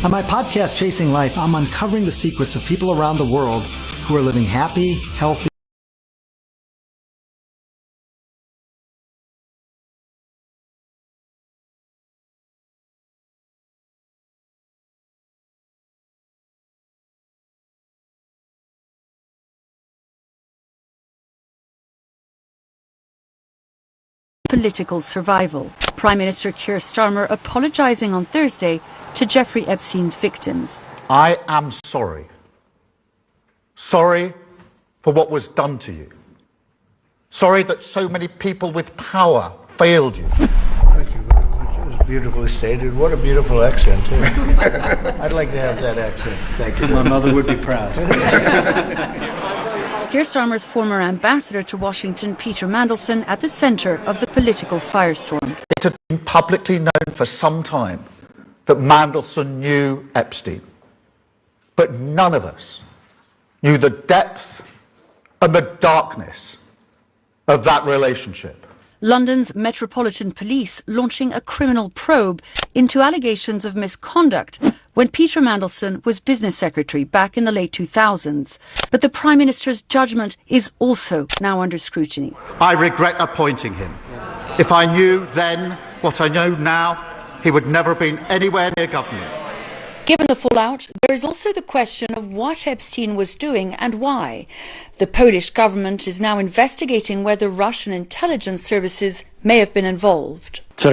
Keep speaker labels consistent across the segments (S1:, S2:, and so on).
S1: On my podcast, Chasing Life, I'm uncovering the secrets of people around the world who are living happy, healthy,
S2: political survival. Prime Minister Keir Starmer apologising on Thursday to Jeffrey Epstein's victims.
S3: I am sorry. Sorry for what was done to you. Sorry that so many people with power failed you.
S4: Thank you very much. It was beautifully stated. What a beautiful accent, too. I'd like to have that accent. Thank you. My mother would be proud.
S2: Keir Starmer's former ambassador to Washington, Peter Mandelson, at the centre of the political firestorm.
S3: It had been publicly known for some time that Mandelson knew Epstein. But none of us knew the depth and the darkness of that relationship.
S2: London's Metropolitan Police launching a criminal probe into allegations of misconduct when Peter Mandelson was business secretary back in the late 2000s. But the Prime Minister's judgment is also now under scrutiny.
S3: I regret appointing him. If I knew then what I know now, he would never have been anywhere near government.
S2: Given the fallout, there is also the question of what Epstein was doing and why. The Polish government is now investigating whether Russian intelligence services may have been involved.
S5: It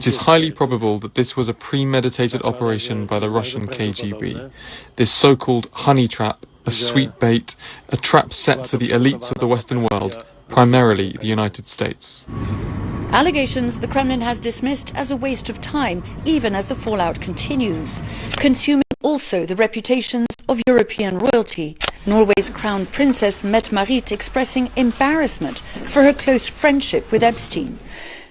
S5: is highly probable that this was a premeditated operation by the Russian KGB. This so-called honey trap, a sweet bait, a trap set for the elites of the Western world, primarily the United States.
S2: Allegations the Kremlin has dismissed as a waste of time, even as the fallout continues, consuming also the reputations of European royalty. Norway's crown princess Mette-Marit expressing embarrassment for her close friendship with Epstein.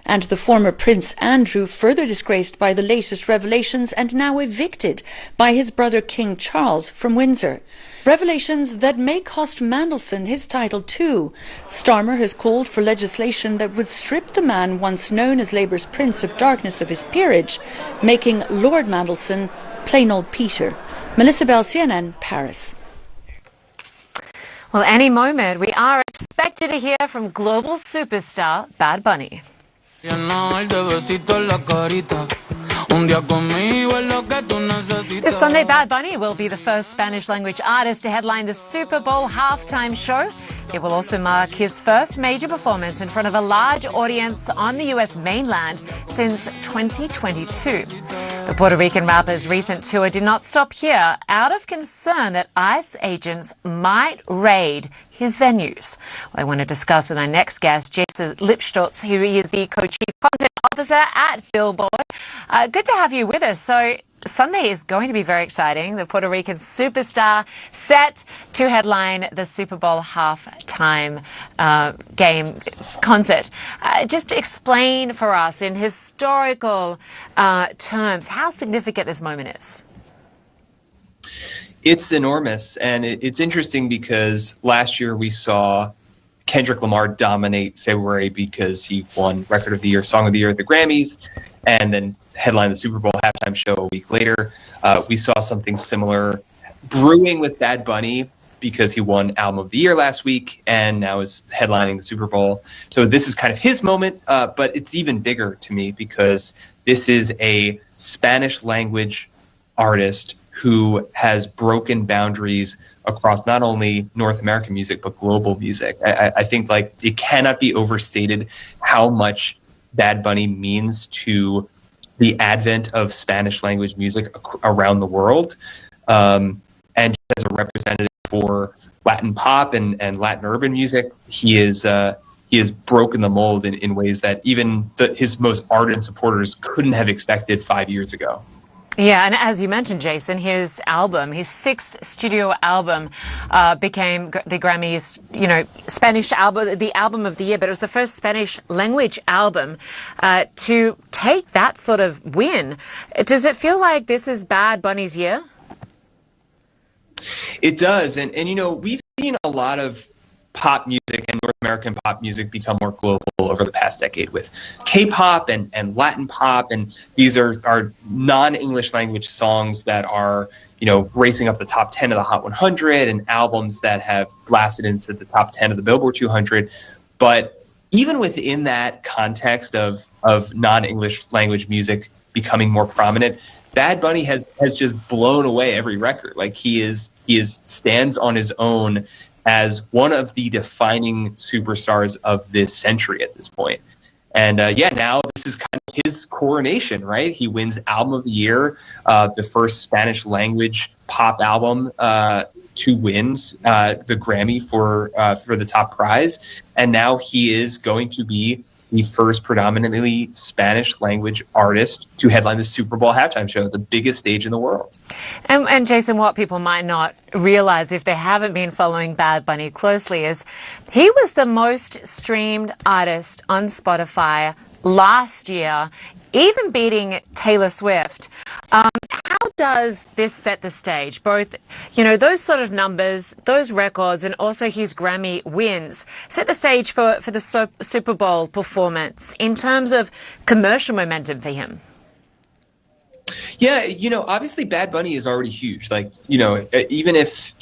S2: And the former Prince Andrew further disgraced by the latest revelations and now evicted by his brother King Charles from Windsor. Revelations that may cost Mandelson his title too. Starmer has called for legislation that would strip the man once known as Labour's Prince of Darkness of his peerage, making Lord Mandelson plain old Peter. Melissa Bell, CNN, Paris.
S6: Well, any moment we are expected to hear from global superstar Bad Bunny. This Sunday, Bad Bunny will be the first Spanish-language artist to headline the Super Bowl halftime show. It will also mark his first major performance in front of a large audience on the U.S. mainland since 2022. The Puerto Rican rapper's recent tour did not stop here, out of concern that ICE agents might raid his venues. Well, I want to discuss with our next guest, Jason Lipstutz, who is the co-chief content officer at Billboard. Good to have you with us. So Sunday is going to be very exciting. The Puerto Rican superstar set to headline the Super Bowl halftime game concert. Just explain for us in historical terms how significant this moment is.
S7: It's enormous, and it's interesting because last year we saw Kendrick Lamar dominate February because he won Record of the Year, Song of the Year at the Grammys, and then headlined the Super Bowl halftime show a week later. We saw something similar brewing with Bad Bunny because he won Album of the Year last week and now is headlining the Super Bowl. So this is kind of his moment, but it's even bigger to me because this is a Spanish language artist who has broken boundaries across not only North American music, but global music. I think like it cannot be overstated how much Bad Bunny means to the advent of Spanish language music around the world. And as a representative for Latin pop and Latin urban music, he has broken the mold in ways that even his most ardent supporters couldn't have expected 5 years ago.
S6: Yeah, and as you mentioned, Jason, his album, his sixth studio album, became the Grammys, Spanish album, the album of the year, but it was the first Spanish language album to take that sort of win. Does it feel like this is Bad Bunny's year?
S7: It does, and we've seen a lot of pop music and North American pop music become more global over the past decade with K-pop and Latin pop, and these are non-English language songs that are, you know, racing up the top 10 of the Hot 100 and albums that have blasted into the top 10 of the Billboard 200. But even within that context of non-English language music becoming more prominent, Bad Bunny has just blown away every record. Like he stands on his own as one of the defining superstars of this century at this point. And now this is kind of his coronation, right? He wins Album of the Year, the first Spanish language pop album to win the Grammy for the top prize. And now he is going to be the first predominantly Spanish language artist to headline the Super Bowl halftime show, the biggest stage in the world.
S6: And Jason, what people might not realize if they haven't been following Bad Bunny closely is he was the most streamed artist on Spotify last year, even beating Taylor Swift. How does this set the stage? Both, you know, those sort of numbers, those records, and also his Grammy wins set the stage for the Super Bowl performance in terms of commercial momentum for him.
S7: Yeah, you know, obviously Bad Bunny is already huge. Like, you know, even if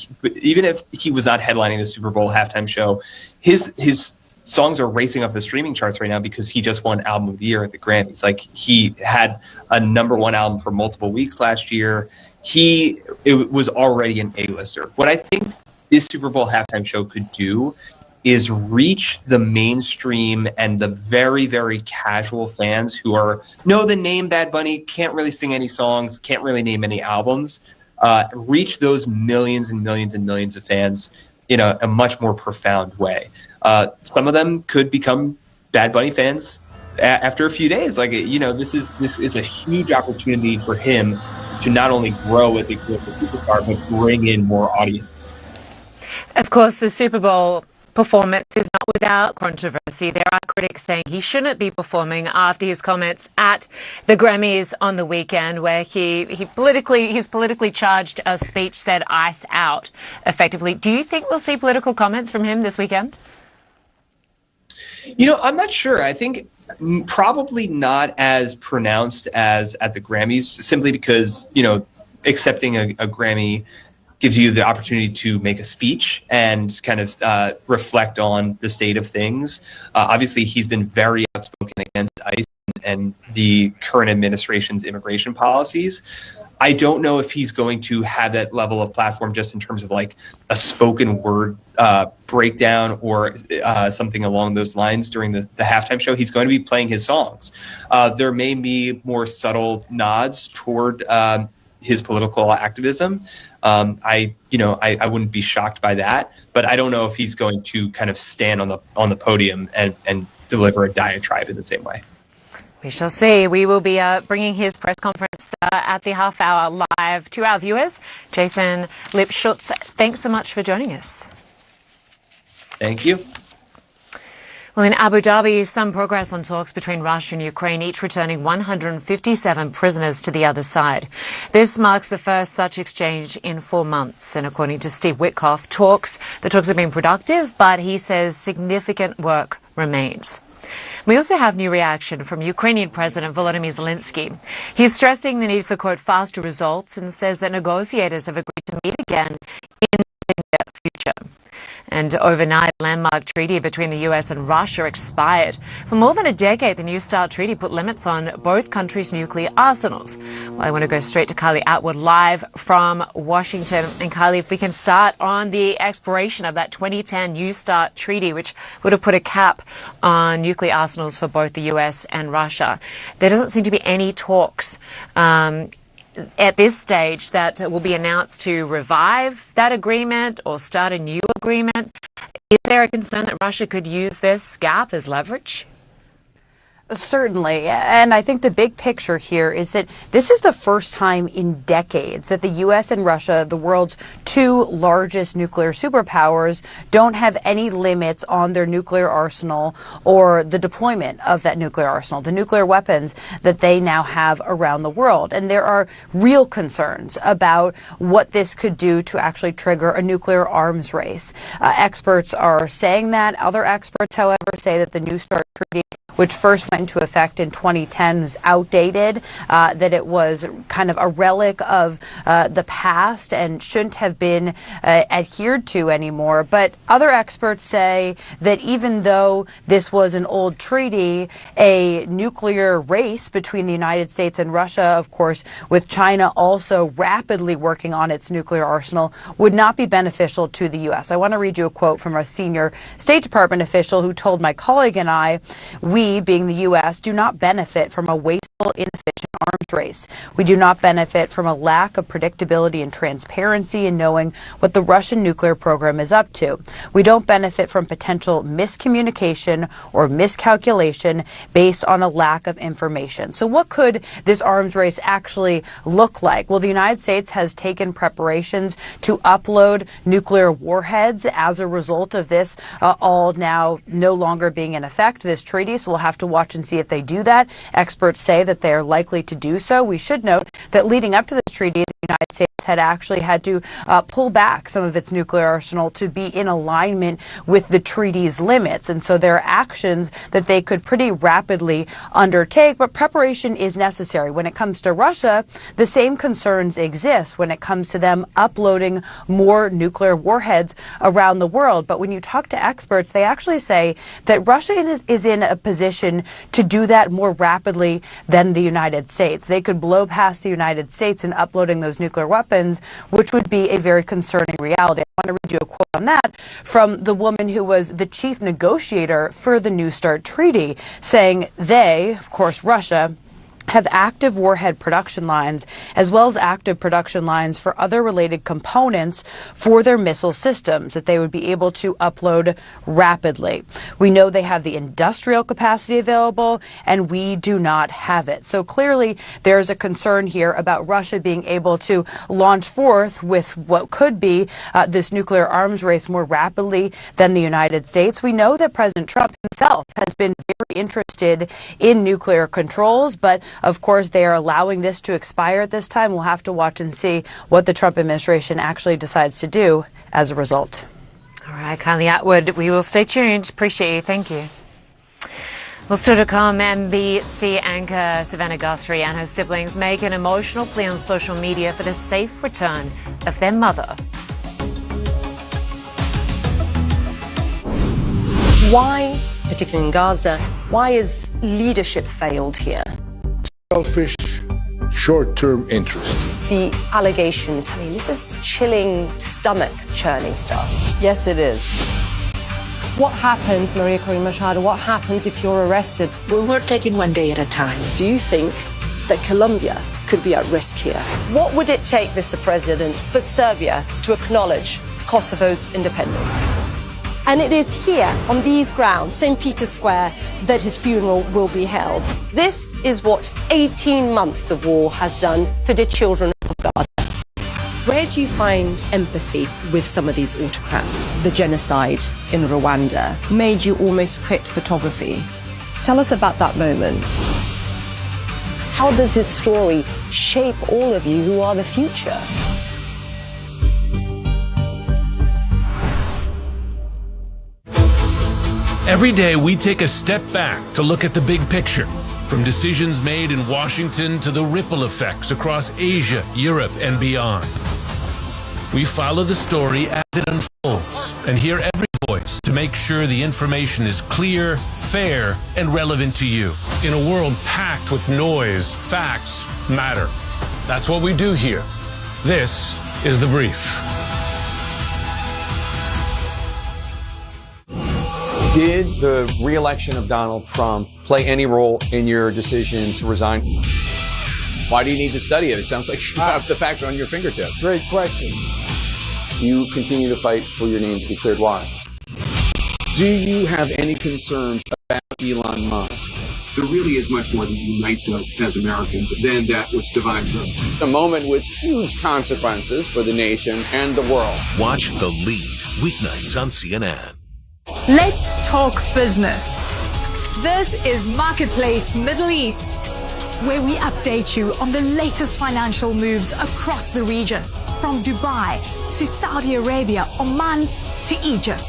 S7: he was not headlining the Super Bowl halftime show, his songs are racing up the streaming charts right now because he just won Album of the Year at the Grammys. Like, he had a #1 album for multiple weeks last year. It was already an A-lister. What I think this Super Bowl halftime show could do is reach the mainstream and the very, very casual fans who know the name Bad Bunny, can't really sing any songs, can't really name any albums, reach those millions and millions and millions of fans in a much more profound way. Some of them could become Bad Bunny fans after a few days. Like, you know, this is a huge opportunity for him to not only grow as a global superstar, but bring in more audience.
S6: Of course, the Super Bowl performance is not without controversy. There are critics saying he shouldn't be performing after his comments at the Grammys on the weekend, where his politically charged speech said "ice out" effectively. Do you think we'll see political comments from him this weekend?
S7: You know, I'm not sure. I think probably not as pronounced as at the Grammys, simply because, you know, accepting a Grammy gives you the opportunity to make a speech and kind of reflect on the state of things. Obviously, he's been very outspoken against ICE and the current administration's immigration policies. I don't know if he's going to have that level of platform just in terms of like a spoken word breakdown or something along those lines during the halftime show. He's going to be playing his songs. There may be more subtle nods toward his political activism. I wouldn't be shocked by that, but I don't know if he's going to kind of stand on the podium and deliver a diatribe in the same way.
S6: We shall see. We will be bringing his press conference at the half hour live to our viewers. Jason Lipschutz, thanks so much for joining us.
S7: Thank you.
S6: Well, in Abu Dhabi, some progress on talks between Russia and Ukraine, each returning 157 prisoners to the other side. This marks the first such exchange in 4 months. And according to Steve Witkoff, the talks have been productive, but he says significant work remains. We also have new reaction from Ukrainian President Volodymyr Zelensky. He's stressing the need for, quote, faster results and says that negotiators have agreed to meet again in the near future. And overnight, a landmark treaty between the US and Russia expired. For more than a decade, the New START treaty put limits on both countries' nuclear arsenals. Well, I want to go straight to Kylie Atwood live from Washington. And Kylie, if we can start on the expiration of that 2010 New START treaty, which would have put a cap on nuclear arsenals for both the US and Russia. There doesn't seem to be any talks at this stage that will be announced to revive that agreement or start a new agreement. Is there a concern that Russia could use this gap as leverage?
S8: Certainly. And I think the big picture here is that this is the first time in decades that the U.S. and Russia, the world's two largest nuclear superpowers, don't have any limits on their nuclear arsenal or the deployment of that nuclear arsenal, the nuclear weapons that they now have around the world. And there are real concerns about what this could do to actually trigger a nuclear arms race. Experts are saying that. Other experts, however, say that the New START Treaty, which first went into effect in 2010, was outdated, that it was kind of a relic of the past and shouldn't have been adhered to anymore. But other experts say that even though this was an old treaty, a nuclear race between the United States and Russia, of course, with China also rapidly working on its nuclear arsenal, would not be beneficial to the U.S. I want to read you a quote from a senior State Department official who told my colleague and I, we, being the U.S., do not benefit from a wasteful, inefficient arms race. We do not benefit from a lack of predictability and transparency in knowing what the Russian nuclear program is up to. We don't benefit from potential miscommunication or miscalculation based on a lack of information. So what could this arms race actually look like? Well, the United States has taken preparations to upload nuclear warheads as a result of this all now no longer being in effect, this treaty. So we'll have to watch and see if they do that. Experts say that they are likely to do so. We should note that leading up to this treaty, the United States had actually had to pull back some of its nuclear arsenal to be in alignment with the treaty's limits. And so there are actions that they could pretty rapidly undertake, but preparation is necessary. When it comes to Russia, the same concerns exist when it comes to them uploading more nuclear warheads around the world. But when you talk to experts, they actually say that Russia is in a position to do that more rapidly than the United States. They could blow past the United States in uploading those nuclear weapons, which would be a very concerning reality. I want to read you a quote on that from the woman who was the chief negotiator for the New START Treaty, saying they, of course, Russia, have active warhead production lines as well as active production lines for other related components for their missile systems that they would be able to upload rapidly. We know they have the industrial capacity available, and we do not have it. So clearly there's a concern here about Russia being able to launch forth with what could be this nuclear arms race more rapidly than the United States. We know that President Trump himself has been very interested in nuclear controls, but of course, they are allowing this to expire at this time. We'll have to watch and see what the Trump administration actually decides to do as a result.
S6: All right, Kylie Atwood, we will stay tuned. Appreciate you. Thank you. Well, still to come, NBC anchor Savannah Guthrie and her siblings make an emotional plea on social media for the safe return of their mother.
S9: Why, particularly in Gaza, why is leadership failed here?
S10: Selfish, short-term interest.
S9: The allegations, I mean, this is chilling, stomach-churning stuff.
S11: Yes, it is. What happens, Maria Corina Machado, what happens if you're arrested?
S9: Well, we're taking one day at a time. Do you think that Colombia could be at risk here? What would it take, Mr. President, for Serbia to acknowledge Kosovo's independence? And it is here, on these grounds, St. Peter's Square, that his funeral will be held. This is what 18 months of war has done to the children of Gaza. Where do you find empathy with some of these autocrats?
S11: The genocide in Rwanda made you almost quit photography. Tell us about that moment.
S9: How does his story shape all of you who are the future?
S12: Every day we take a step back to look at the big picture, from decisions made in Washington to the ripple effects across Asia, Europe, and beyond. We follow the story as it unfolds and hear every voice to make sure the information is clear, fair, and relevant to you. In a world packed with noise, facts matter. That's what we do here. This is The Brief.
S13: Did the re-election of Donald Trump play any role in your decision to resign? Why do you need to study it? It sounds like you have the facts on your fingertips.
S14: Great question.
S13: You continue to fight for your name to be cleared. Why? Do you have any concerns about Elon Musk?
S14: there really is much more that unites us as Americans than that which divides us.
S13: A moment with huge consequences for the nation and the world.
S15: Watch The Lead, weeknights on CNN.
S16: Let's talk business. This is Marketplace Middle East, where we update you on the latest financial moves across the region, from Dubai to Saudi Arabia, Oman to Egypt.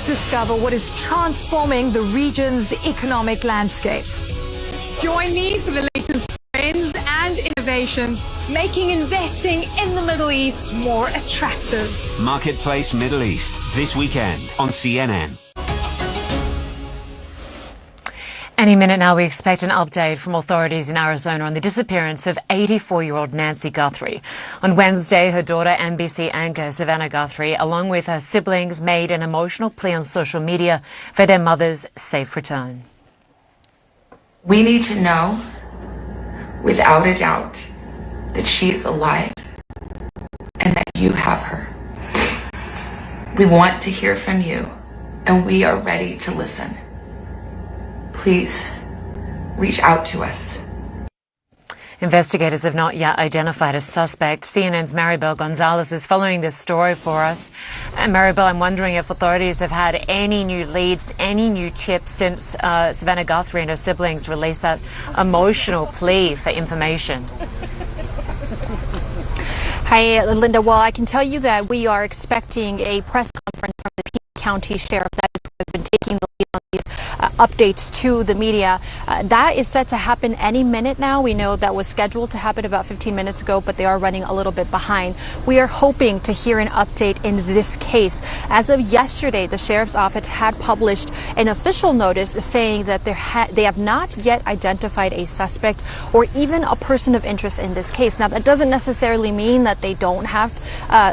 S16: Discover what is transforming the region's economic landscape. Join me for the latest trends and innovations, making investing in the Middle East more attractive.
S17: Marketplace Middle East, this weekend on CNN.
S6: Any minute now, we expect an update from authorities in Arizona on the disappearance of 84-year-old Nancy Guthrie. On Wednesday, her daughter, NBC anchor Savannah Guthrie, along with her siblings, made an emotional plea on social media for their mother's safe return.
S18: We need to know, without a doubt, that she is alive and that you have her. We want to hear from you, and we are ready to listen. Please reach out to us.
S6: Investigators have not yet identified a suspect. CNN's Maribel Gonzalez is following this story for us. And Maribel, I'm wondering if authorities have had any new leads, any new tips since Savannah Guthrie and her siblings released that emotional plea for information.
S19: Hi, Linda. Well, I can tell you that we are expecting a press conference from the Pima County Sheriff that has been taking the lead on these updates to the media. That is set to happen any minute now. We know that was scheduled to happen about 15 minutes ago, but they are running a little bit behind. We are hoping to hear an update in this case. As of yesterday, the Sheriff's Office had published an official notice saying that they have not yet identified a suspect or even a person of interest in this case. Now, that doesn't necessarily mean that they don't have,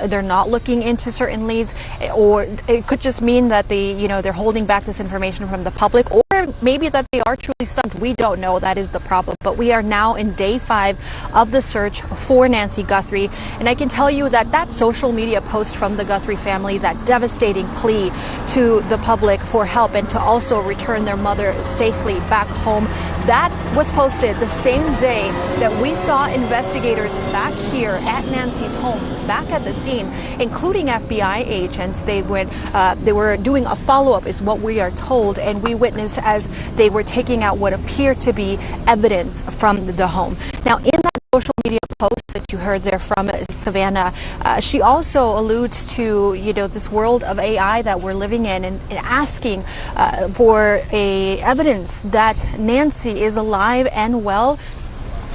S19: they're not looking into certain leads, or it could just mean that they're holding back this information from the public, or maybe that they are truly stumped. We don't know. That is the problem. But we are now in day 5 of the search for Nancy Guthrie. And I can tell you that that social media post from the Guthrie family, that devastating plea to the public for help and to also return their mother safely back home, that was posted the same day that we saw investigators back here at Nancy's home, back at the scene, including FBI agents. They were doing a follow-up, is what we are told, and we witnessed as they were taking out what appeared to be evidence from the home. Now, in that social media post that you heard there from Savannah, she also alludes to this world of AI that we're living in, and asking for evidence that Nancy is alive and well.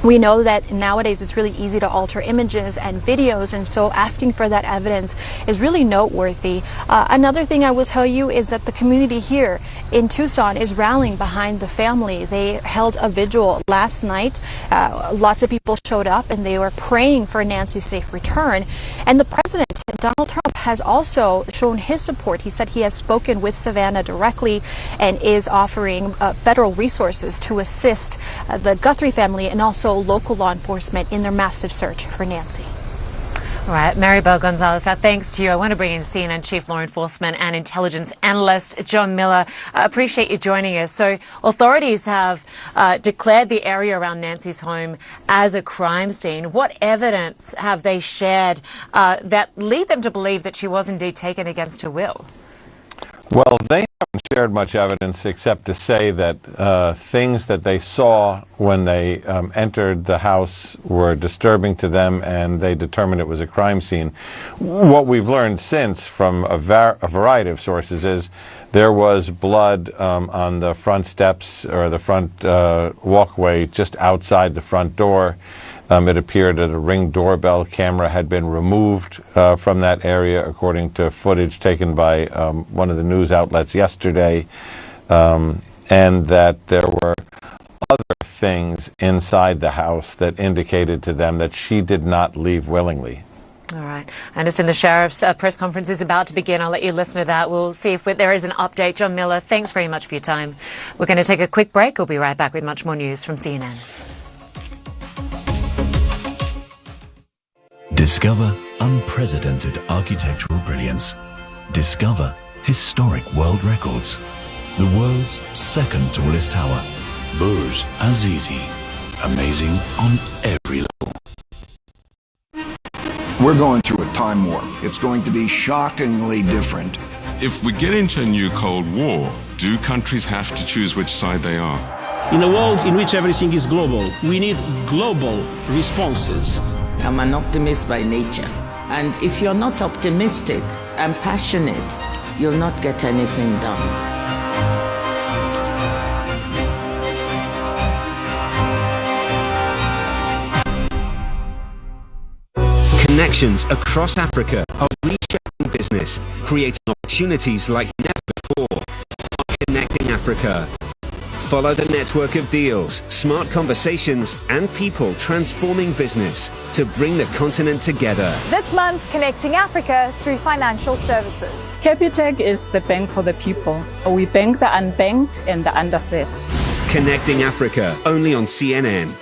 S19: We know that nowadays it's really easy to alter images and videos, and so asking for that evidence is really noteworthy. Another thing I will tell you is that the community here in Tucson is rallying behind the family. They held a vigil last night. Lots of people showed up and they were praying for Nancy's safe return. And the president, Donald Trump, has also shown his support. He said he has spoken with Savannah directly and is offering federal resources to assist the Guthrie family and also local law enforcement in their massive search for Nancy.
S6: All right, Maribel Gonzalez, our thanks to you. I want to bring in CNN Chief Law Enforcement and Intelligence Analyst John Miller. I appreciate you joining us. So authorities have declared the area around Nancy's home as a crime scene. What evidence have they shared that lead them to believe that she was indeed taken against her will?
S20: Well, they haven't shared much evidence except to say that things that they saw when they entered the house were disturbing to them, and they determined it was a crime scene. What we've learned since from a variety of sources is there was blood on the front steps or the front walkway just outside the front door. It appeared that a Ring doorbell camera had been removed from that area, according to footage taken by one of the news outlets yesterday, and that there were other things inside the house that indicated to them that she did not leave willingly.
S6: All right. I understand the sheriff's press conference is about to begin. I'll let you listen to that. We'll see if there is an update. John Miller, thanks very much for your time. We're going to take a quick break. We'll be right back with much more news from CNN.
S15: Discover unprecedented architectural brilliance. Discover historic world records. The world's second tallest tower, Burj Azizi. Amazing on every level.
S21: We're going through a time warp. It's going to be shockingly different.
S22: If we get into a new Cold War, do countries have to choose which side they are?
S23: In a world in which everything is global, we need global responses.
S24: I'm an optimist by nature. And if you're not optimistic and passionate, you'll not get anything done.
S17: Connections across Africa are reshaping business, creating opportunities like never before. Connecting Africa. Follow the network of deals, smart conversations, and people transforming business to bring the continent together.
S25: This month, connecting Africa through financial services.
S26: Capitec is the bank for the people. We bank the unbanked and the underserved.
S17: Connecting Africa, only on CNN,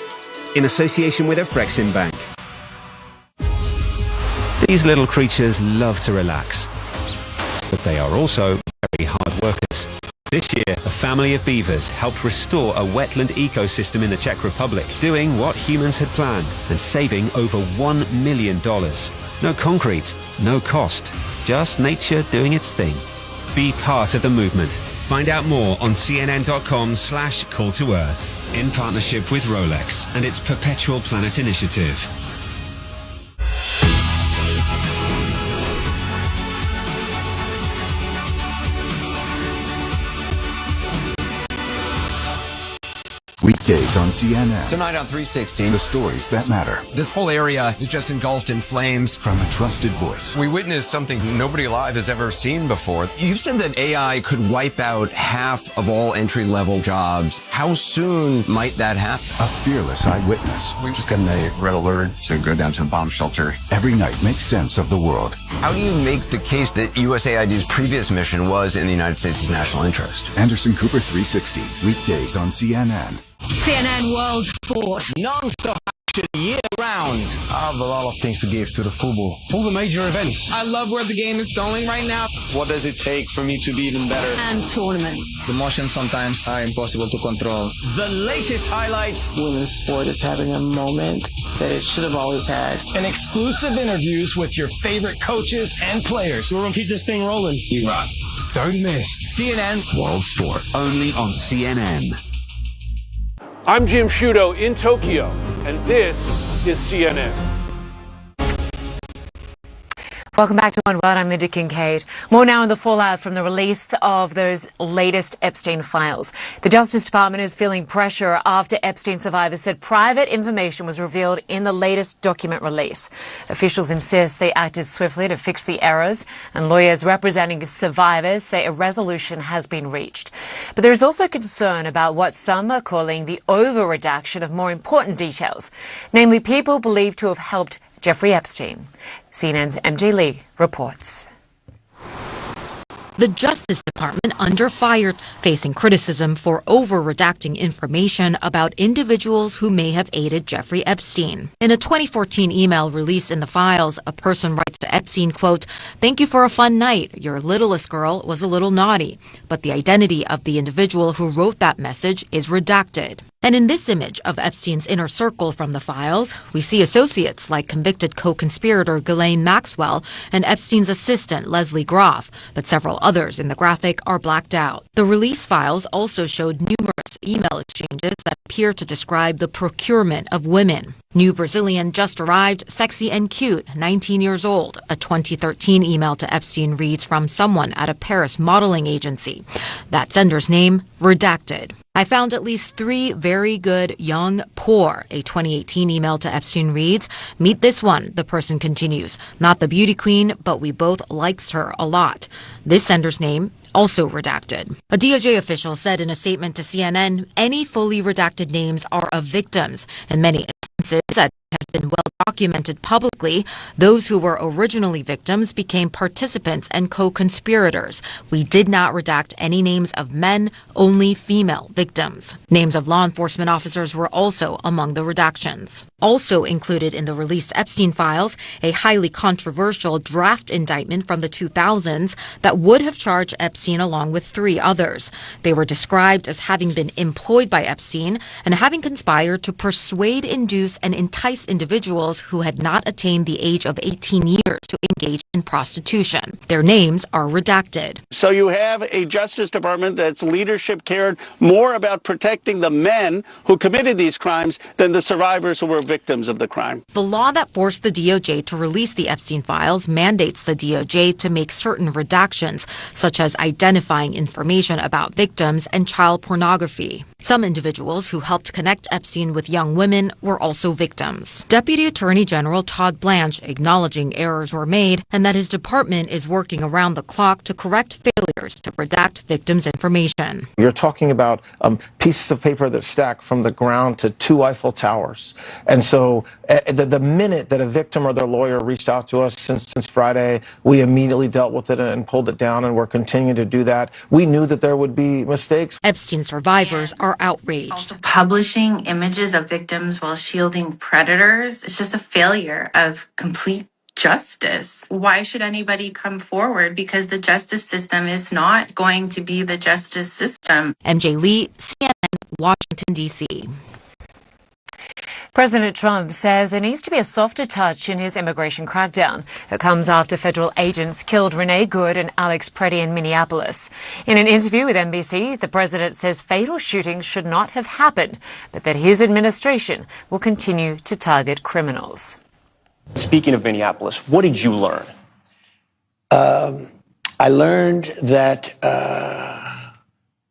S17: in association with Afrexim Bank. These little creatures love to relax, but they are also very hard workers. This year, a family of beavers helped restore a wetland ecosystem in the Czech Republic, doing what humans had planned and saving over $1 million. No concrete, no cost, just nature doing its thing. Be part of the movement. Find out more on cnn.com/call to earth, in partnership with Rolex and its Perpetual Planet initiative.
S27: Weekdays on CNN.
S28: Tonight on 360.
S27: The stories that matter.
S28: This whole area is just engulfed in flames.
S27: From a trusted voice.
S28: We witnessed something nobody alive has ever seen before. You said that AI could wipe out half of all entry-level jobs. How soon might that happen?
S27: A fearless eyewitness.
S28: We've just gotten a red alert to go down to a bomb shelter.
S27: Every night makes sense of the world.
S28: How do you make the case that USAID's previous mission was in the United States' national interest?
S27: Anderson Cooper 360. Weekdays on CNN.
S16: CNN World Sport.
S28: Non-stop action year-round.
S29: I have a lot of things to give to the football. All the major events.
S28: I love where the game is going right now.
S29: What does it take for me to be even better?
S16: And tournaments.
S29: The emotions sometimes are impossible to control.
S28: The latest highlights.
S29: Women's sport is having a moment that it should have always had.
S28: And exclusive interviews with your favorite coaches and players.
S29: We're going to keep this thing rolling.
S28: You rock.
S29: Don't miss.
S28: CNN World Sport.
S17: Only on CNN.
S30: I'm Jim Shudo in Tokyo, and this is CNN.
S6: Welcome back to One World. I'm Lynda Kinkade. More now on the fallout from the release of those latest Epstein files. The Justice Department is feeling pressure after Epstein survivors said private information was revealed in the latest document release. Officials insist they acted swiftly to fix the errors, and lawyers representing survivors say a resolution has been reached. But there is also concern about what some are calling the over-redaction of more important details, namely people believed to have helped Jeffrey Epstein. CNN's MJ Lee reports.
S31: The Justice Department under fire, facing criticism for over-redacting information about individuals who may have aided Jeffrey Epstein. In a 2014 email released in the files, a person writes to Epstein, quote, "Thank you for a fun night. Your littlest girl was a little naughty." But the identity of the individual who wrote that message is redacted. And in this image of Epstein's inner circle from the files, we see associates like convicted co-conspirator Ghislaine Maxwell and Epstein's assistant Leslie Groff, but several others in the graphic are blacked out. The release files also showed numerous email exchanges that appear to describe the procurement of women. New Brazilian just arrived, sexy and cute, 19 years old. A 2013 email to Epstein reads from someone at a Paris modeling agency. That sender's name, redacted. I found at least 3 very good, young, poor. A 2018 email to Epstein reads, "Meet this one," the person continues. "Not the beauty queen, but we both likes her a lot." This sender's name, also redacted. A DOJ official said in a statement to CNN, any fully redacted names are of victims. In many instances, that has been well documented publicly, those who were originally victims became participants and co-conspirators. We did not redact any names of men, only female victims. Names of law enforcement officers were also among the redactions. Also included in the released Epstein files, a highly controversial draft indictment from the 2000s that would have charged Epstein along with 3 others. They were described as having been employed by Epstein and having conspired to persuade, induce, and entice individuals who had not attained the age of 18 years to engage in prostitution. Their names are redacted.
S1: So you have a Justice Department that's leadership cared more about protecting the men who committed these crimes than the survivors who were victims of the crime.
S31: The law that forced the DOJ to release the Epstein files mandates the DOJ to make certain redactions, such as identifying information about victims and child pornography. Some individuals who helped connect Epstein with young women were also victims. Deputy Attorney General Todd Blanche acknowledging errors were made and that his department is working around the clock to correct failures to redact victims' information.
S2: You're talking about pieces of paper that stack from the ground to 2 Eiffel Towers. And so the minute that a victim or their lawyer reached out to us since Friday, we immediately dealt with it and pulled it down, and we're continuing to do that. We knew that there would be mistakes.
S31: Epstein survivors are outraged.
S3: Publishing images of victims while shielding predators, it's just a failure of complete justice. Why should anybody come forward? Because the justice system is not going to be the justice system.
S31: MJ Lee, CNN, Washington, D.C.
S6: President Trump says there needs to be a softer touch in his immigration crackdown. It comes after federal agents killed Renee Good and Alex Preddy in Minneapolis. In an interview with NBC, the president says fatal shootings should not have happened, but that his administration will continue to target criminals.
S4: Speaking of Minneapolis, what did you learn?
S5: I learned that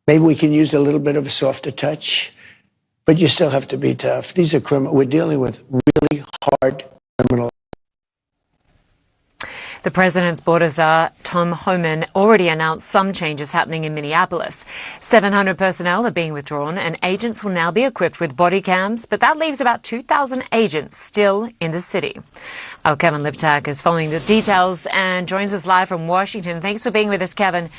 S5: maybe we can use a little bit of a softer touch, but you still have to be tough. These are criminal. We're dealing with really hard criminal.
S6: The president's border czar, Tom Homan, already announced some changes happening in Minneapolis. 700 personnel are being withdrawn and agents will now be equipped with body cams, but that leaves about 2,000 agents still in the city. Our Kevin Liptak is following the details and joins us live from Washington. Thanks for being with us, Kevin.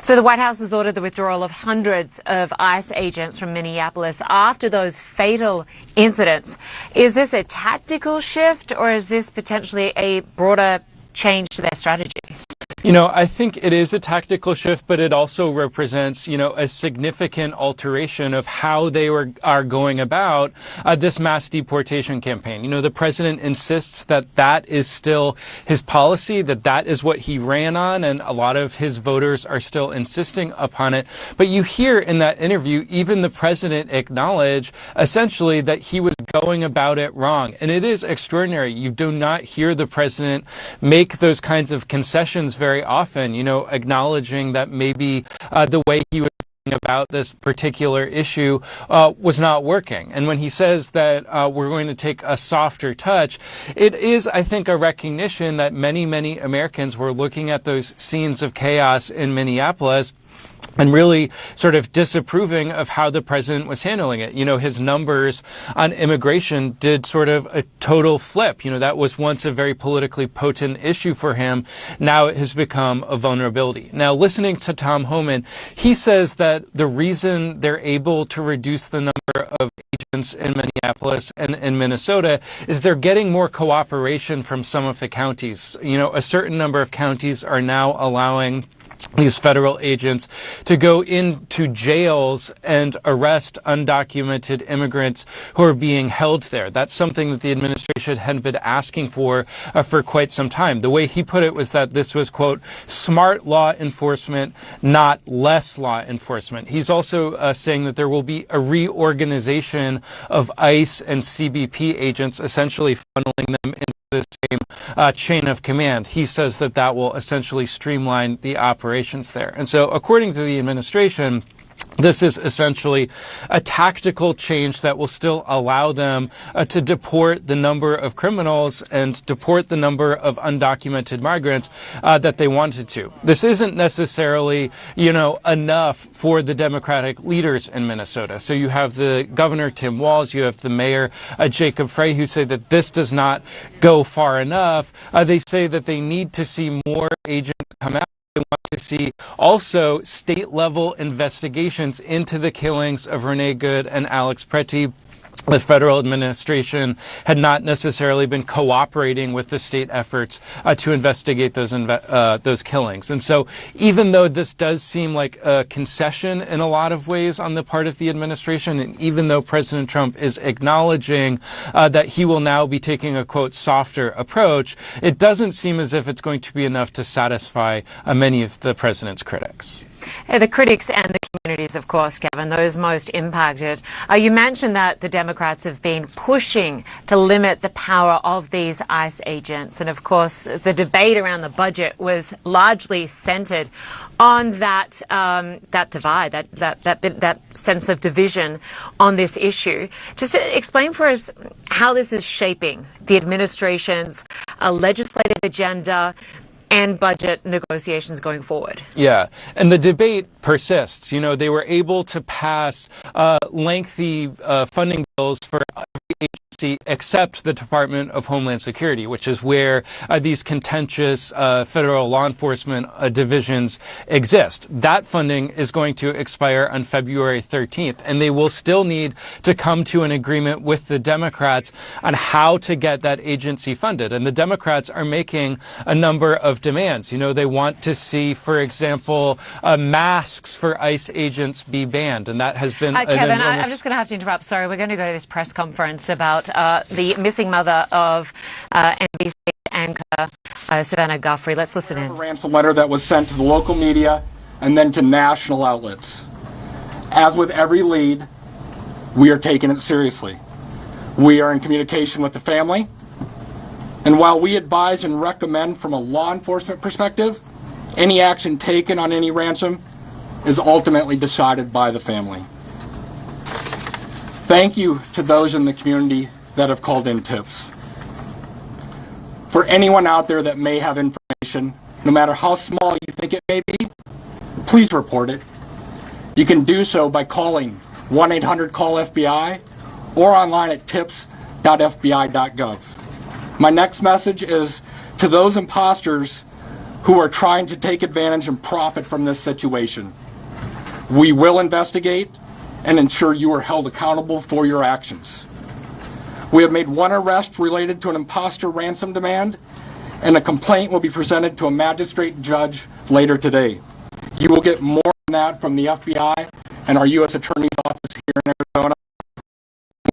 S6: So the White House has ordered the withdrawal of hundreds of ICE agents from Minneapolis after those fatal incidents. Is this a tactical shift or is this potentially a broader change to their strategy?
S7: You know, I think it is a tactical shift, but it also represents, a significant alteration of how they are going about this mass deportation campaign. The president insists that that is still his policy, that is what he ran on, and a lot of his voters are still insisting upon it. But you hear in that interview, even the president acknowledge essentially that he was going about it wrong. And it is extraordinary. You do not hear the president make those kinds of concessions very often, acknowledging that maybe the way he was going about this particular issue was not working. And when he says that we're going to take a softer touch, it is, I think, a recognition that many, many Americans were looking at those scenes of chaos in Minneapolis and really sort of disapproving of how the president was handling it. His numbers on immigration did sort of a total flip. That was once a very politically potent issue for him. Now it has become a vulnerability. Now, listening to Tom Homan, he says that the reason they're able to reduce the number of agents in Minneapolis and in Minnesota is they're getting more cooperation from some of the counties. A certain number of counties are now allowing these federal agents to go into jails and arrest undocumented immigrants who are being held there. That's something that the administration had been asking for quite some time. The way he put it was that this was, quote, smart law enforcement, not less law enforcement. He's also saying that there will be a reorganization of ICE and CBP agents, essentially funneling them into the same chain of command. He says that will essentially streamline the operations there. And so, according to the administration, This is essentially a tactical change that will still allow them to deport the number of criminals and deport the number of undocumented migrants that they wanted to. This isn't necessarily, enough for the Democratic leaders in Minnesota. So you have the governor, Tim Walz, you have the mayor, Jacob Frey, who say that this does not go far enough. They say that they need to see more agents come out. They want to see also state-level investigations into the killings of Renee Good and Alex Pretty. The federal administration had not necessarily been cooperating with the state efforts to investigate those killings. And so even though this does seem like a concession in a lot of ways on the part of the administration, and even though President Trump is acknowledging that he will now be taking a, quote, softer approach, it doesn't seem as if it's going to be enough to satisfy many of the president's critics.
S6: The critics and the communities, of course, Kevin, those most impacted. You mentioned that the Democrats have been pushing to limit the power of these ICE agents. And, of course, the debate around the budget was largely centered on that divide, that sense of division on this issue. Just explain for us how this is shaping the administration's legislative agenda and budget negotiations going forward.
S7: Yeah, and the debate persists. They were able to pass lengthy funding bills for every agency except the Department of Homeland Security, which is where these contentious federal law enforcement divisions exist. That funding is going to expire on February 13th, and they will still need to come to an agreement with the Democrats on how to get that agency funded. And the Democrats are making a number of demands. They want to see, for example, masks for ICE agents be banned, and that has been
S6: Kevin, I'm just going to have to interrupt. Sorry, we're going to go to this press conference about the missing mother of NBC anchor Savannah Guthrie. Let's listen in.
S8: A ransom letter that was sent to the local media and then to national outlets. As with every lead, we are taking it seriously. We are in communication with the family, and while we advise and recommend from a law enforcement perspective, any action taken on any ransom is ultimately decided by the family. Thank you to those in the community that have called in tips. For anyone out there that may have information, no matter how small you think it may be, please report it. You can do so by calling 1-800-CALL-FBI or online at tips.fbi.gov. My next message is to those imposters who are trying to take advantage and profit from this situation. We will investigate and ensure you are held accountable for your actions. We have made one arrest related to an imposter ransom demand, and a complaint will be presented to a magistrate judge later today. You will get more on that from the FBI and our U.S. Attorney's Office here in Arizona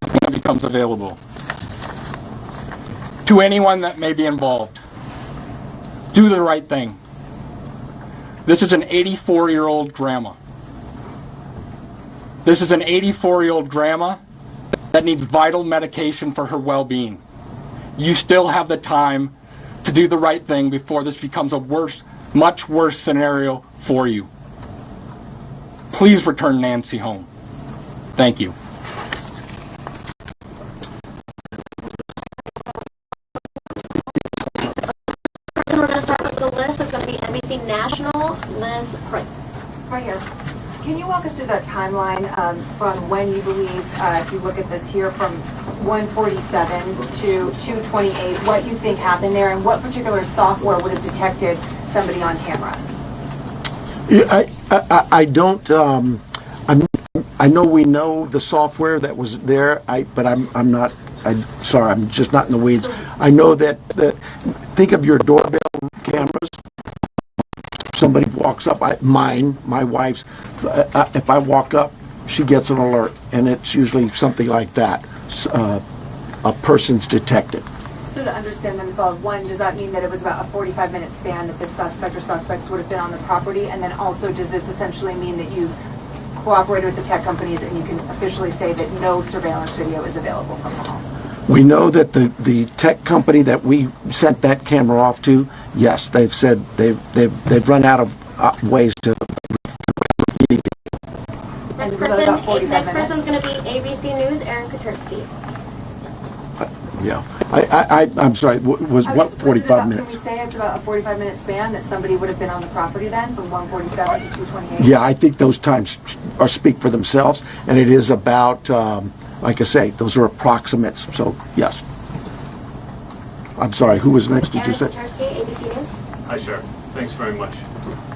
S8: when it becomes available. To anyone that may be involved, do the right thing. This is an 84-year-old grandma. This is an 84-year-old grandma that needs vital medication for her well-being. You still have the time to do the right thing before this becomes a much worse scenario for you. Please return Nancy home. Thank you.
S9: We're going to start with the list. It's going to be NBC National, Liz Prince.
S10: Right here. Can you walk us through that timeline from when you believe, if you look at this here, from 147 to 228, what you think happened there, and what particular software would have detected somebody on camera?
S5: Yeah, I don't. I know we know the software that was there. But I'm not. Sorry, I'm just not in the weeds. I know that. Think of your doorbell cameras. Somebody walks up. My wife's. If I walk up, she gets an alert, and it's usually something like that. A person's detected.
S10: So to understand then, one, does that mean that it was about a 45-minute span that the suspect or suspects would have been on the property? And then also, does this essentially mean that you cooperated with the tech companies and you can officially say that no surveillance video is available from the home?
S5: We know that the tech company that we sent that camera off to, yes, they've said they've run out of ways to.
S9: next person's going to be ABC News, Aaron Katurski.
S11: Yeah. I'm sorry, was what 45 minutes?
S10: Can we say it's about a 45-minute span that somebody would have been on the property then, from 147 to 228?
S11: Yeah, I think those times speak for themselves, and it is about, like I say, those are approximates, so yes. I'm sorry, who was next, did you say?
S9: Aaron Katurski, ABC News.
S12: Hi, Sharon. Thanks very much.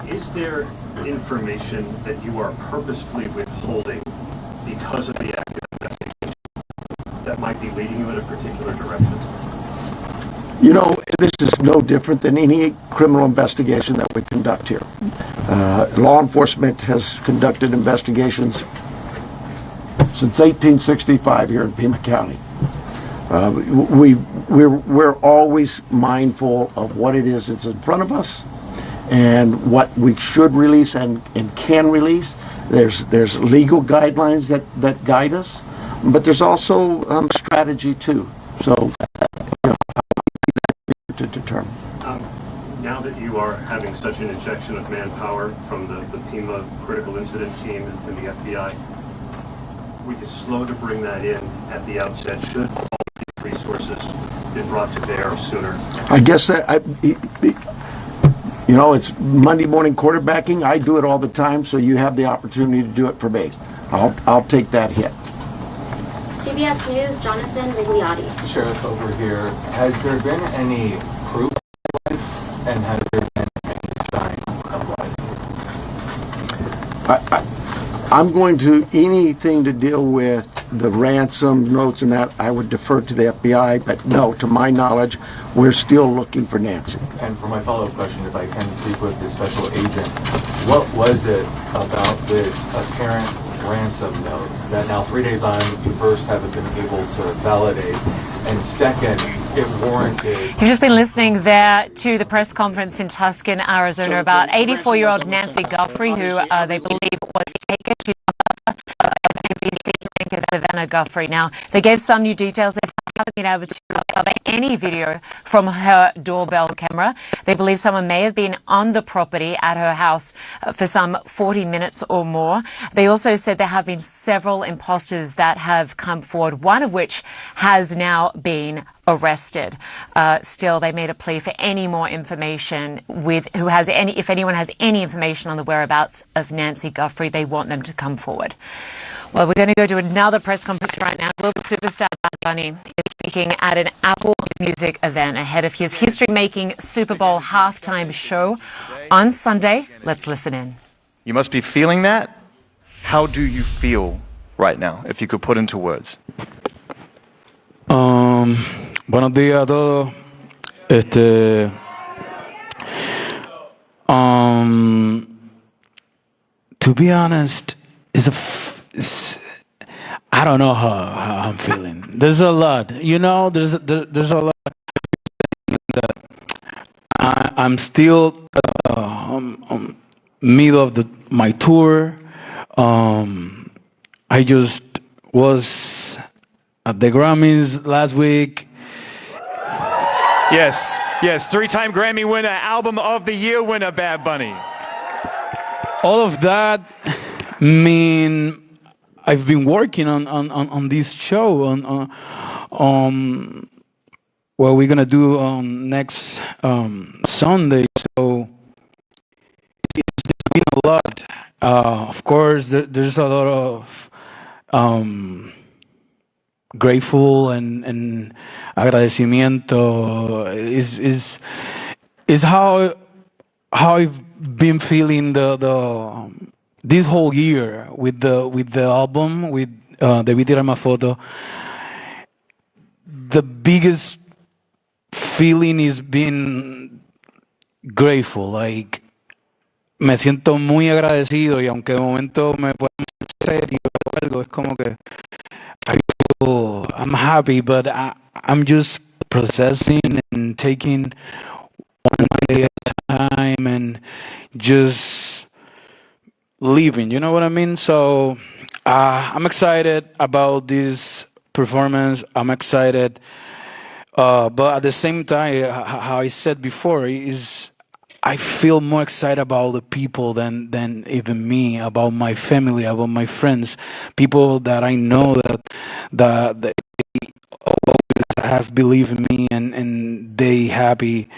S12: Is there information that you are purposefully withholding because of the active investigation that might be leading you in a particular direction?
S11: You know, this is no different than any criminal investigation that we conduct here. Law enforcement has conducted investigations since 1865 here in Pima County. We're always mindful of what it is that's in front of us and what we should release and can release. There's legal guidelines that guide us, but there's also strategy too. So, you know, to determine.
S12: Now that you are having such an injection of manpower from the Pima critical incident team and the FBI, were you slow to bring that in at the outset? Should all these resources been brought to bear sooner?
S11: I guess that you know, it's Monday morning quarterbacking. I do it all the time, so you have the opportunity to do it for me. I'll take that hit.
S9: CBS News, Jonathan Vigliotti.
S13: Sheriff, over here, has there been any proof of life, and has there been any signs of life?
S11: I'm going to, anything to deal with the ransom notes and that, I would defer to the FBI, but no, to my knowledge, we're still looking for Nancy.
S13: And for my follow-up question, if I can speak with the special agent, what was it about this apparent ransom note that now 3 days on you first haven't been able to validate, and second, it warranted...
S6: You've just been listening there to the press conference in Tucson, Arizona, about 84-year-old Nancy Guthrie, who they believe was taken to Savannah Guthrie. Now, they gave some new details. They haven't been able to recover any video from her doorbell camera. They believe someone may have been on the property at her house for some 40 minutes or more. They also said there have been several imposters that have come forward, one of which has now been arrested. Still, they made a plea for any more information if anyone has any information on the whereabouts of Nancy Guthrie, they want them to come forward. Well, we're going to go to another press conference right now. Global superstar Bad Bunny is speaking at an Apple Music event ahead of his history-making Super Bowl halftime show on Sunday. Let's listen in.
S14: You must be feeling that. How do you feel right now, if you could put into words?
S15: Buenos días a todos. To be honest, I don't know how I'm feeling. There's a lot, you know. There's a lot that I'm still middle of my tour. I just was at the Grammys last week.
S14: Yes, three-time Grammy winner, Album of the Year winner, Bad Bunny.
S15: All of that mean I've been working on this show on what we're gonna do next Sunday. So it's been a lot. Of course, there's a lot of grateful and agradecimiento is how I've been feeling this whole year with the album with Debí Tirar Más Fotos. The biggest feeling is being grateful. Like, me siento muy agradecido, y aunque de momento me pueda serio o algo, es como que I'm happy, but I'm just processing and taking one day at a time and just living, you know what I mean? So I'm excited about this performance. I'm excited, but at the same time, how I said before, is I feel more excited about the people than even me, about my family, about my friends, people that I know that they always have believed in me and they happy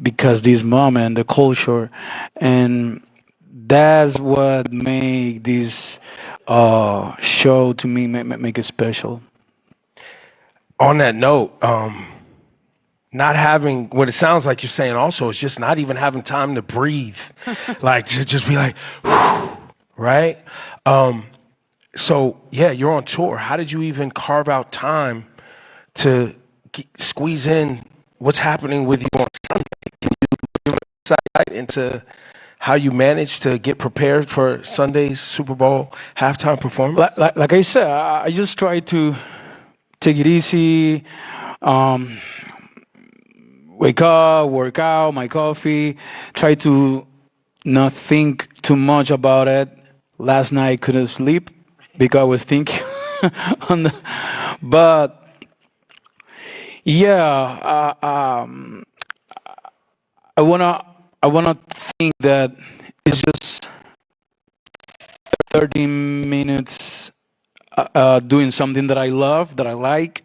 S15: because this moment, the culture, and that's what make this show to me make it special.
S16: On that note, not having what it sounds like you're saying also is just not even having time to breathe, like to just be like, right? So yeah, you're on tour. How did you even carve out time to squeeze in what's happening with you on Sunday? Can you give insight into how you managed to get prepared for Sunday's Super Bowl halftime performance?
S15: Like I said, I just try to take it easy. Wake up, work out, my coffee, try to not think too much about it. Last night I couldn't sleep because I was thinking but yeah, I wanna think that it's just 30 minutes doing something that I love, that I like,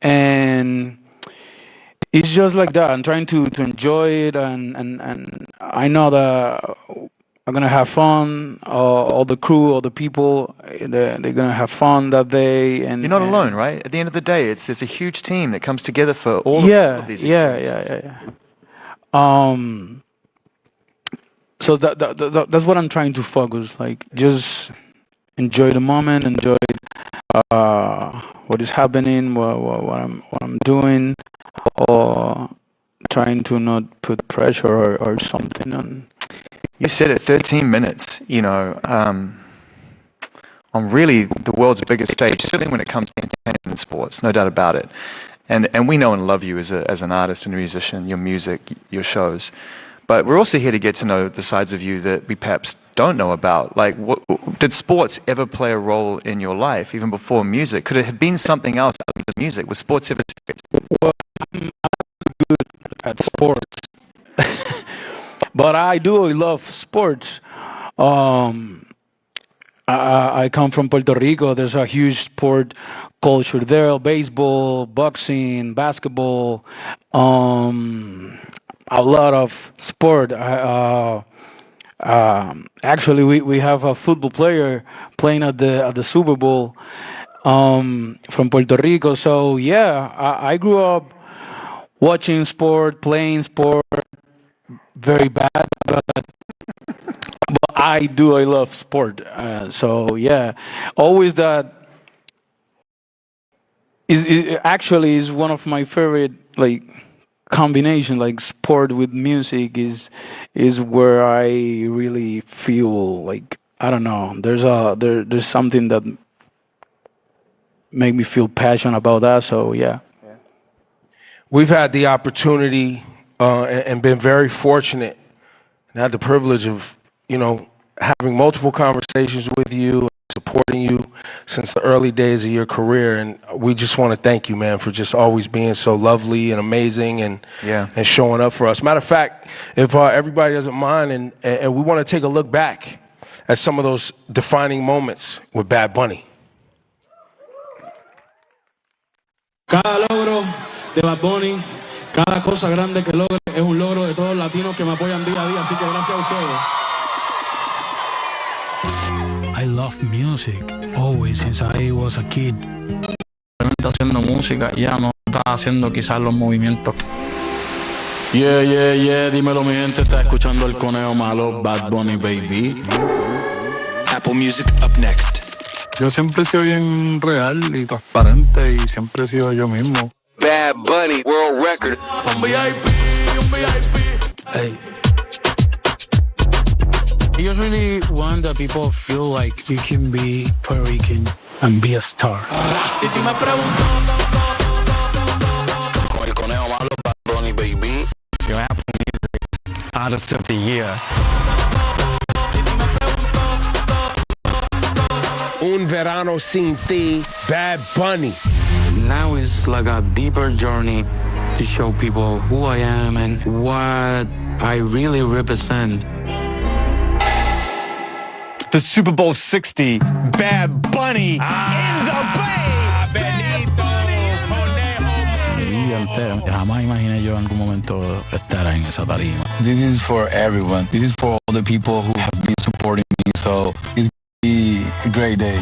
S15: and it's just like that. I'm trying to enjoy it, and I know that I'm gonna have fun. All the crew, all the people, they're gonna have fun that day. And
S14: you're not alone, right? At the end of the day, there's a huge team that comes together for all of these experiences.
S15: Yeah. So that's what I'm trying to focus. Like, just enjoy the moment, enjoy what is happening, what I'm doing, or trying to not put pressure or something on.
S14: You said it, 13 minutes, on really the world's biggest stage, certainly when it comes to entertainment and sports, no doubt about it. And we know and love you as an artist and a musician, your music, your shows. But we're also here to get to know the sides of you that we perhaps don't know about. Like, did sports ever play a role in your life, even before music? Could it have been something else other than music? Was sports ever...
S15: Well, I'm good at sports. But I love sports. I come from Puerto Rico. There's a huge sport culture there: baseball, boxing, basketball, a lot of sport. Actually, we have a football player playing at the Super Bowl from Puerto Rico. So yeah, I grew up watching sport, playing sport. Very bad, but I love sport. So yeah, always that is actually is one of my favorite combination. Like, sport with music is where I really feel like, I don't know. There's something that make me feel passionate about that. So yeah.
S16: We've had the opportunity and been very fortunate and had the privilege of, having multiple conversations with you, supporting you since the early days of your career. And we just want to thank you, man, for just always being so lovely and amazing and showing up for us. Matter of fact, if everybody doesn't mind, and we want to take a look back at some of those defining moments with Bad Bunny.
S18: Cada logro de Bad Bunny, cada cosa grande que logre es un logro de todos los latinos que me apoyan día a día, así que gracias a ustedes. I love music, always, since I was a kid. Haciendo música, ya no está haciendo quizás los movimientos. Yeah, dímelo mi gente, está escuchando el conejo malo, Bad Bunny, baby.
S19: Apple Music up next.
S20: Yo siempre he sido bien real y transparente y siempre he sido yo mismo.
S19: Bad Bunny, world record.
S18: Un VIP. Hey. I just really want that people feel like you can be Puerto Rican and be a star. Y me preguntó con el conejo malo, Bad Bunny, baby.
S19: Your Apple Music Artist of the Year.
S16: Un verano sin ti, Bad Bunny.
S18: Now it's like a deeper journey to show people who I am and what I really represent.
S17: The Super Bowl 60, Bad Bunny in the
S18: Jamás imaginé yo en algún momento estar en esa tarima.
S17: This is for everyone. This is for all the people who have been supporting me. So it's going to be a great day.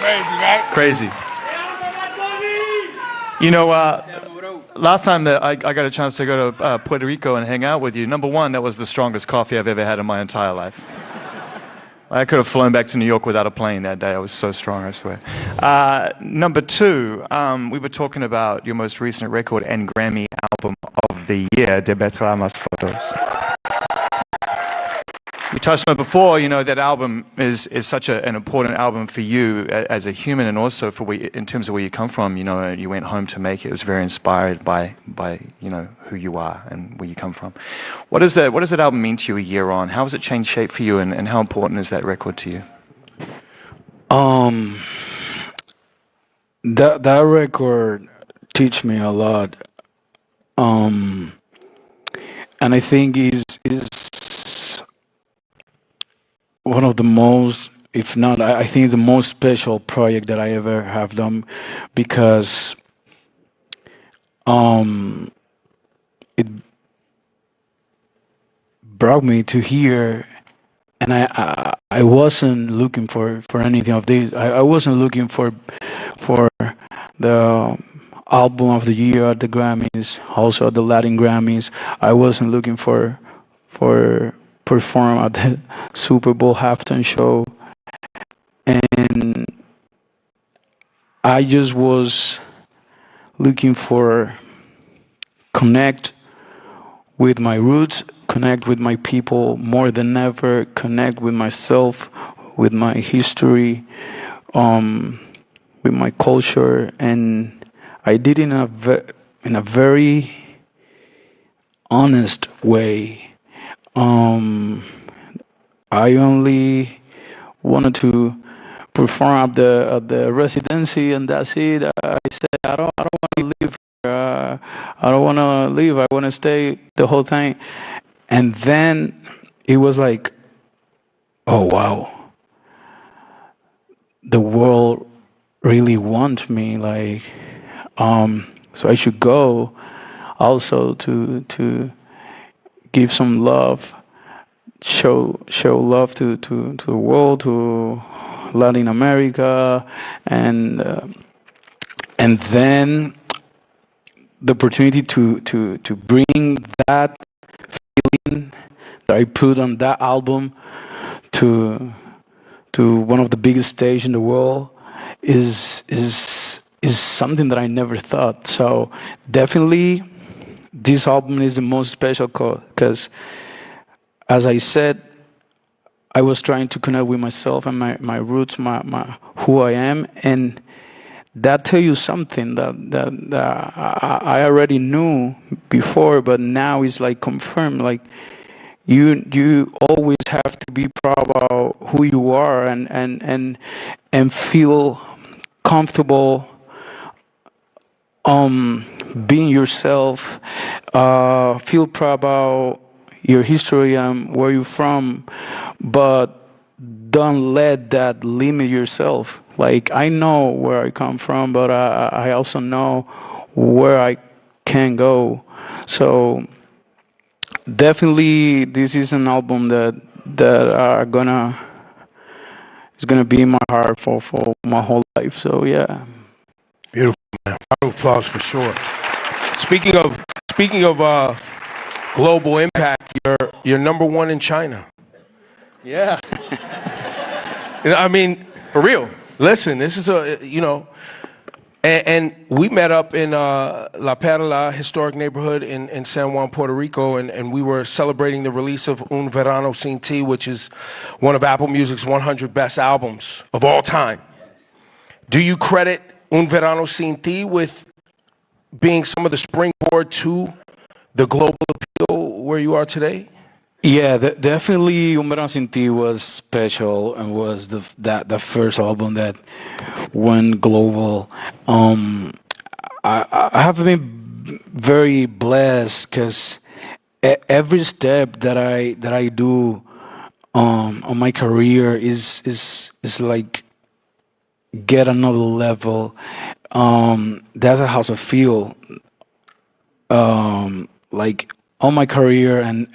S16: Crazy, right?
S14: Crazy. You know, last time that I got a chance to go to Puerto Rico and hang out with you, number one, that was the strongest coffee I've ever had in my entire life. I could have flown back to New York without a plane that day. I was so strong, I swear. Number two, we were talking about your most recent record and Grammy album of the year, De Betra Más Fotos. We touched on it before, you know, that album is such an important album for you as a human and also for in terms of where you come from. You know, you went home to make it. It was very inspired by you know, who you are and where you come from. What does that album mean to you a year on? How has it changed shape for you and how important is that record to you?
S15: That record teach me a lot. And I think is one of the most, if not, I think the most special project that I ever have done, because it brought me to here, and I wasn't looking for anything of this. I wasn't looking for the album of the year at the Grammys, also at the Latin Grammys. I wasn't looking for perform at the Super Bowl halftime show, and I just was looking for connect with my roots, connect with my people more than ever, connect with myself, with my history, with my culture, and I did it in a very honest way. I only wanted to perform at the residency, and that's it. I said I don't want to leave. I don't want to leave. I want to stay the whole time. And then it was like, oh wow, the world really wants me. Like, so I should go also to give some love, show love to the world, to Latin America, and then the opportunity to bring that feeling that I put on that album to one of the biggest stages in the world is something that I never thought. So definitely, this album is the most special because, as I said, I was trying to connect with myself and my roots, my who I am, and that tell you something that I already knew before, but now it's like confirmed. Like you always have to be proud about who you are and feel comfortable being yourself, feel proud about your history and where you're from, but don't let that limit yourself. Like, I know where I come from, but I also know where I can go. So definitely this is an album that is gonna be in my heart for my whole life. So yeah.
S16: Beautiful, man. Round of applause for sure. Speaking of global impact, you're number one in China.
S14: Yeah.
S16: I mean, for real. Listen, this is and we met up in La Perla historic neighborhood in San Juan, Puerto Rico, and we were celebrating the release of Un Verano Sin Ti, which is one of Apple Music's 100 best albums of all time. Do you credit Un Verano Sin Ti with being some of the springboard to the global appeal where you are today?
S15: Yeah, definitely Un Verano Sin Ti was special and was the first album that went global. I have been very blessed because every step that I do on my career is like get another level. That's how I feel. Like on my career and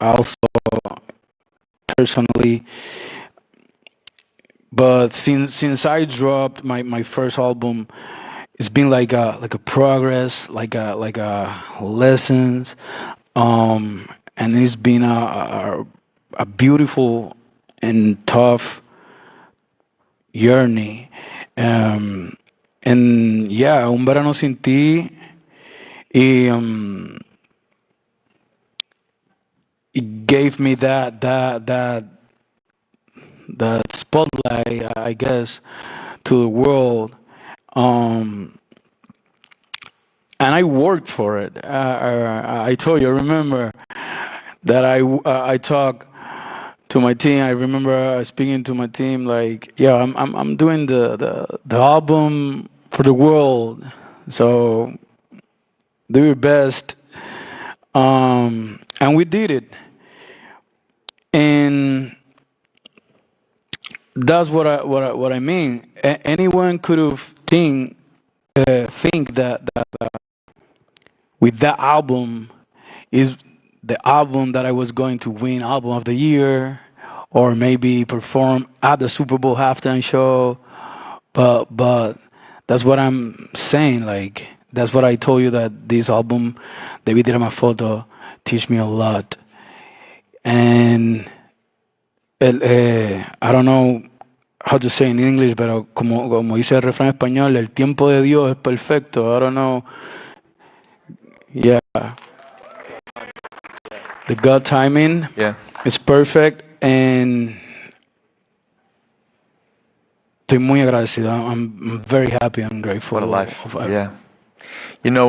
S15: also personally. But since I dropped my first album, it's been like a progress, like a lessons, and it's been a beautiful and tough journey. And yeah, Un Verano Sin Ti, it gave me that spotlight, I guess, to the world. And I worked for it. I told you, I remember that I talked to my team. I remember speaking to my team like, yeah, I'm doing the album for the world. So do your best. And we did it. And that's what I mean. Anyone could have think that with that album is the album that I was going to win album of the year or maybe perform at the Super Bowl halftime show. But that's what I'm saying. Like that's what I told you that this album, Debí Tirar Más Foto, teach me a lot. And I don't know how to say in English, pero como dice el refrán español, el tiempo de Dios es perfecto. I don't know. Yeah. The God timing is perfect, and estoy muy agradecido. I'm very happy and grateful.
S14: What a life. Yeah. You know,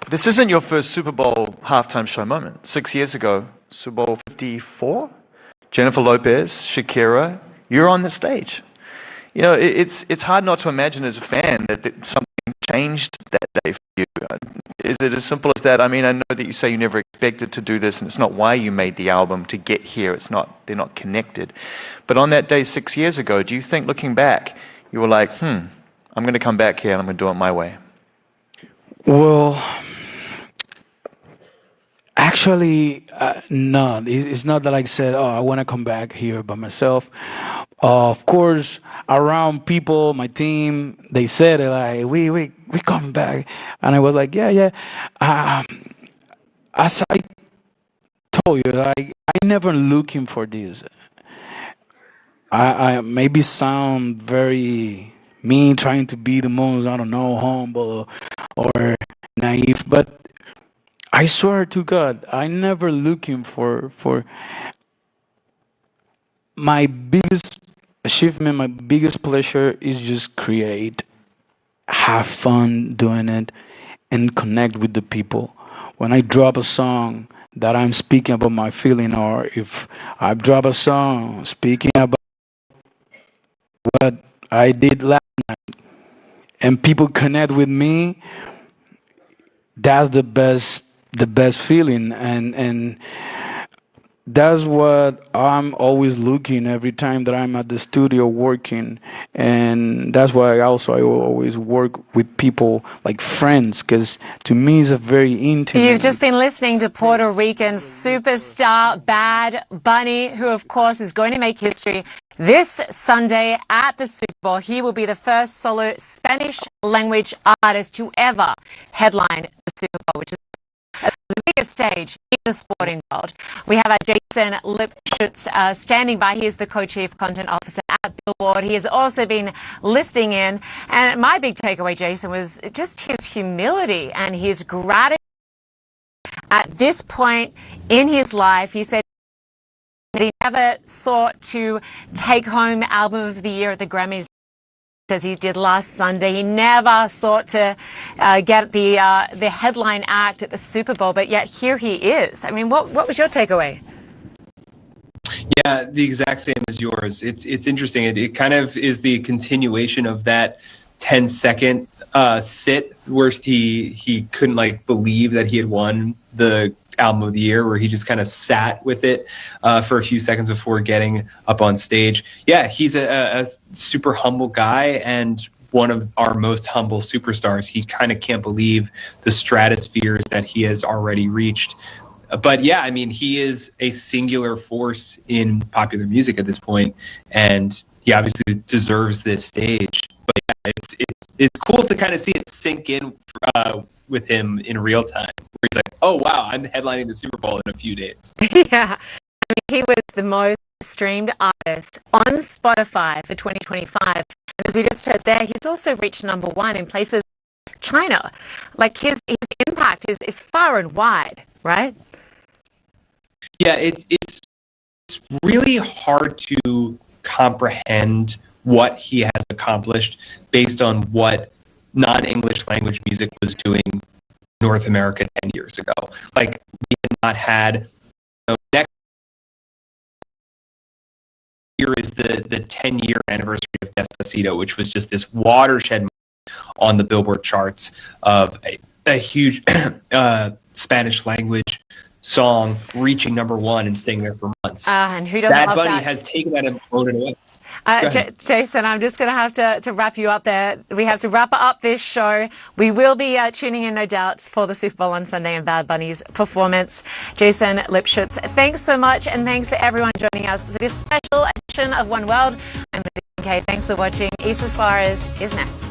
S14: this isn't your first Super Bowl halftime show moment. 6 years ago, Super Bowl 54, Jennifer Lopez, Shakira, you're on the stage. You know, it's hard not to imagine as a fan that something changed that day for you. Is it as simple as that? I mean, I know that you say you never expected to do this, and it's not why you made the album to get here. They're not connected. But on that day 6 years ago, do you think, looking back, you were like, I'm going to come back here and I'm going to do it my way?
S15: Well, actually, no. It's not that I said, I want to come back here by myself. Of course, around people, my team, they said it like, we coming back. And I was like, yeah. As I told you, I never looking for this. I maybe sound very mean, trying to be the most, I don't know, humble or naive, but I swear to God, I never looking for my biggest achievement, my biggest pleasure is just create, have fun doing it, and connect with the people. When I drop a song that I'm speaking about my feeling, or if I drop a song speaking about what I did last night, and people connect with me, that's the best feeling, and that's what I'm always looking every time that I'm at the studio working. And that's why I always work with people like friends, because to me it's a very intimate.
S6: You've just been listening to Puerto Rican superstar Bad Bunny, who of course is going to make history this Sunday at the Super Bowl. He will be the first solo Spanish language artist to ever headline the Super Bowl, which is the biggest stage in the sporting world. We have Jason Lipschutz standing by. He is the co-chief content officer at Billboard. He has also been listening in. And my big takeaway, Jason, was just his humility and his gratitude at this point in his life. He said that he never sought to take home Album of the Year at the Grammys. as he did last Sunday. He never sought to get the headline act at the Super Bowl, but yet here he is. I mean, what was your takeaway?
S1: Yeah, the exact same as yours. It's interesting. It kind of is the continuation of that 10-second sit where he couldn't believe that he had won the album of the year, where he just kind of sat with it for a few seconds before getting up on stage. Yeah, he's a super humble guy and one of our most humble superstars. He kind of can't believe the stratospheres that he has already reached. But yeah, I mean, he is a singular force in popular music at this point, and he obviously deserves this stage. But yeah, it's cool to kind of see it sink in with him in real time, where he's like, oh wow, I'm headlining the Super Bowl in a few days.
S6: Yeah, I mean, he was the most streamed artist on Spotify for 2025, and as we just heard there, he's also reached #1 in places like China. Like his impact is far and wide, right?
S1: Yeah, it's really hard to comprehend what he has accomplished based on what non-English language music was doing in North America 10 years ago. Like, we had not had, next year is the 10-year anniversary of Despacito, which was just this watershed on the Billboard charts of a huge Spanish language song reaching #1 and staying there for months.
S6: And who doesn't
S1: Bad
S6: love
S1: Bunny
S6: that?
S1: has taken that and blown it away.
S6: Jason, I'm just going to have to wrap you up there. We have to wrap up this show. We will be tuning in, no doubt, for the Super Bowl on Sunday and Bad Bunny's performance. Jason Lipschutz, thanks so much, and thanks for everyone joining us for this special edition of One World. I'm Lynda Kinkade. Thanks for watching. Issa Suarez is next.